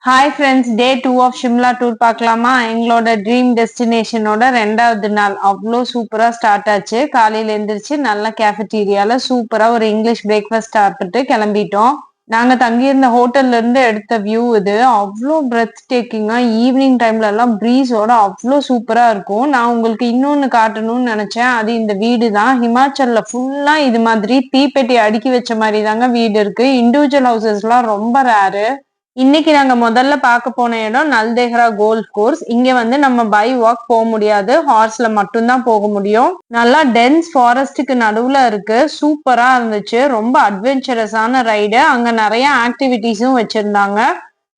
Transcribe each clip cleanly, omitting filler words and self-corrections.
Hi friends, day 2 of Shimla tour பார்க்கலாமா? எங்களோட dream டெஸ்டினேஷனோட 2வது நாள் அவ்வளோ சூப்பராக ஸ்டார்ட் ஆச்சு. காலையில் எழுந்திரிச்சு நல்ல கேஃபட்டீரியால சூப்பராக ஒரு இங்கிலீஷ் பிரேக்ஃபாஸ்ட் சாப்பிட்டு கிளம்பிட்டோம். நாங்கள் தங்கியிருந்த ஹோட்டல்ல இருந்து எடுத்த வியூ இது. அவ்வளோ பிரெத் டேக்கிங்கா ஈவினிங் டைம்ல எல்லாம் ப்ரீஸோட அவ்வளோ சூப்பரா இருக்கும். நான் உங்களுக்கு இன்னொன்னு காட்டணும்னு நினைச்சேன். அது இந்த வீடு தான். ஹிமாச்சல்ல ஃபுல்லா இது மாதிரி தீப்பெட்டி அடுக்கி வச்ச மாதிரி தாங்க வீடு இருக்கு. இண்டிவிஜுவல் ஹவுசஸ்லாம் ரொம்ப ரேரு. இன்னைக்கு நாங்க முதல்ல பார்க்க போன இடம் நல்தேஹ்ரா கோல்ஃப் கோர்ஸ். இங்க வந்து நம்ம பை வாக் போக முடியாது, ஹார்ஸ்ல மட்டும்தான் போக முடியும். நல்லா டென்ஸ் ஃபாரஸ்டுக்கு நடுவுல இருக்கு. சூப்பரா இருந்துச்சு. ரொம்ப அட்வென்ச்சரஸான ரைடு. அங்க நிறைய ஆக்டிவிட்டிஸும் வச்சிருந்தாங்க.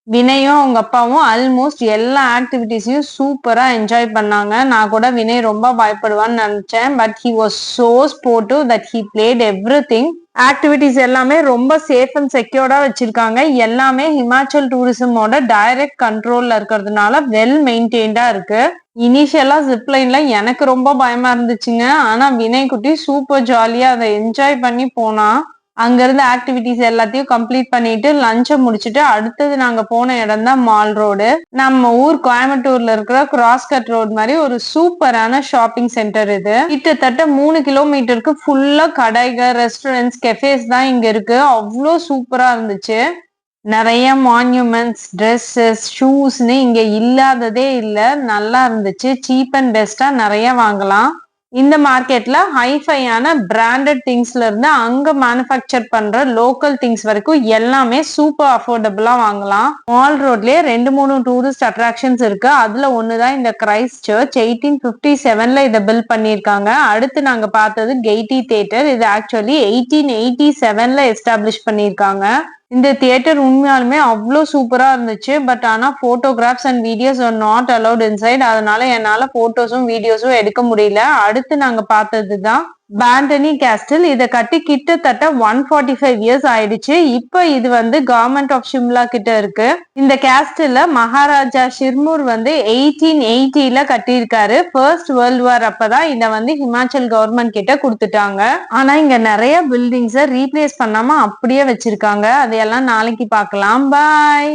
வினயும் அவங்க அப்பாவும் ஆல்மோஸ்ட் எல்லா ஆக்டிவிட்டிஸையும் சூப்பரா என்ஜாய் பண்ணாங்க. நான் கூட வினய் ரொம்ப பயப்படுவான்னு நினைச்சேன். But he was so sportive that he played everything. Activities எல்லாமே ரொம்ப சேஃப் அண்ட் செக்யூர்டா வச்சிருக்காங்க. எல்லாமே ஹிமாச்சல் டூரிசமோட டைரக்ட் கண்ட்ரோல்ல இருக்கிறதுனால வெல் மெயின்டைன்டா இருக்கு. இனிஷியலா ஜிப்லைன்ல எனக்கு ரொம்ப பயமா இருந்துச்சுங்க. ஆனா வினய் குட்டி சூப்பர் ஜாலியா அதை என்ஜாய் பண்ணி போனா. அங்க இருந்த ஆக்டிவிட்டிஸ் எல்லாத்தையும் கம்ப்ளீட் பண்ணிட்டு லஞ்சை முடிச்சுட்டு அடுத்தது நாங்க போன இடம் தான் மால் ரோடு. நம்ம ஊர் கோயம்புத்தூர்ல இருக்கிற கிராஸ் கட் ரோடு மாதிரி ஒரு சூப்பரான ஷாப்பிங் சென்டர் இது. கிட்டத்தட்ட 3 கிலோமீட்டருக்கு ஃபுல்லா கடைகள், ரெஸ்டாரண்ட்ஸ், கெஃபேஸ் தான் இங்க இருக்கு. அவ்வளோ சூப்பரா இருந்துச்சு. நிறைய மான்யூமெண்ட்ஸ், ட்ரெஸ்ஸஸ், ஷூஸ்ன்னு இங்க இல்லாததே இல்லை. நல்லா இருந்துச்சு. சீப் அண்ட் பெஸ்டா நிறைய வாங்கலாம். இந்த மார்க்கெட்ல ஹைஃபையான பிராண்டட் திங்ஸ்ல இருந்து அங்க மேனுஃபேக்சர் பண்ற லோக்கல் திங்ஸ் வரைக்கும் எல்லாமே சூப்பர் அஃபோர்டபுளா வாங்கலாம். மால் ரோட்லயே 2-3 டூரிஸ்ட் அட்ராக்ஷன்ஸ் இருக்கு. அதுல ஒண்ணுதான் இந்த கிரைஸ்ட் சர்ச். 1857ல இதை பில்ட் பண்ணிருக்காங்க. அடுத்து நாங்க பார்த்தது கெய்டி தியேட்டர். இது ஆக்சுவலி 1887ல எஸ்டாப்ளிஷ் பண்ணிருக்காங்க. இந்த தியேட்டர் உண்மையாலுமே அவ்வளோ சூப்பரா இருந்துச்சு. பட் ஆனா photographs and videos are not allowed inside. அதனால என்னால போட்டோஸும் வீடியோஸும் எடுக்க முடியல. அடுத்து நாங்க பார்த்ததுதான் பாண்டனி கேஸ்டில். இதை கட்டி கிட்டத்தட்ட 145 இயர்ஸ் ஆயிடுச்சு. இப்ப இது வந்து கவர்மெண்ட் ஆஃப் ஷிம்லா கிட்ட இருக்கு. இந்த கேஸ்டில்ல மகாராஜா ஷிர்மூர் வந்து 1880ல கட்டியிருக்காரு. ஃபர்ஸ்ட் வேர்ல்ட் வார் அப்பதான் இதை வந்து ஹிமாச்சல் கவர்மெண்ட் கிட்ட கொடுத்துட்டாங்க. ஆனா இங்க நிறைய பில்டிங்ஸை ரீப்ளேஸ் பண்ணாம அப்படியே வச்சிருக்காங்க. அதையெல்லாம் நாளைக்கு பார்க்கலாம். பாய்.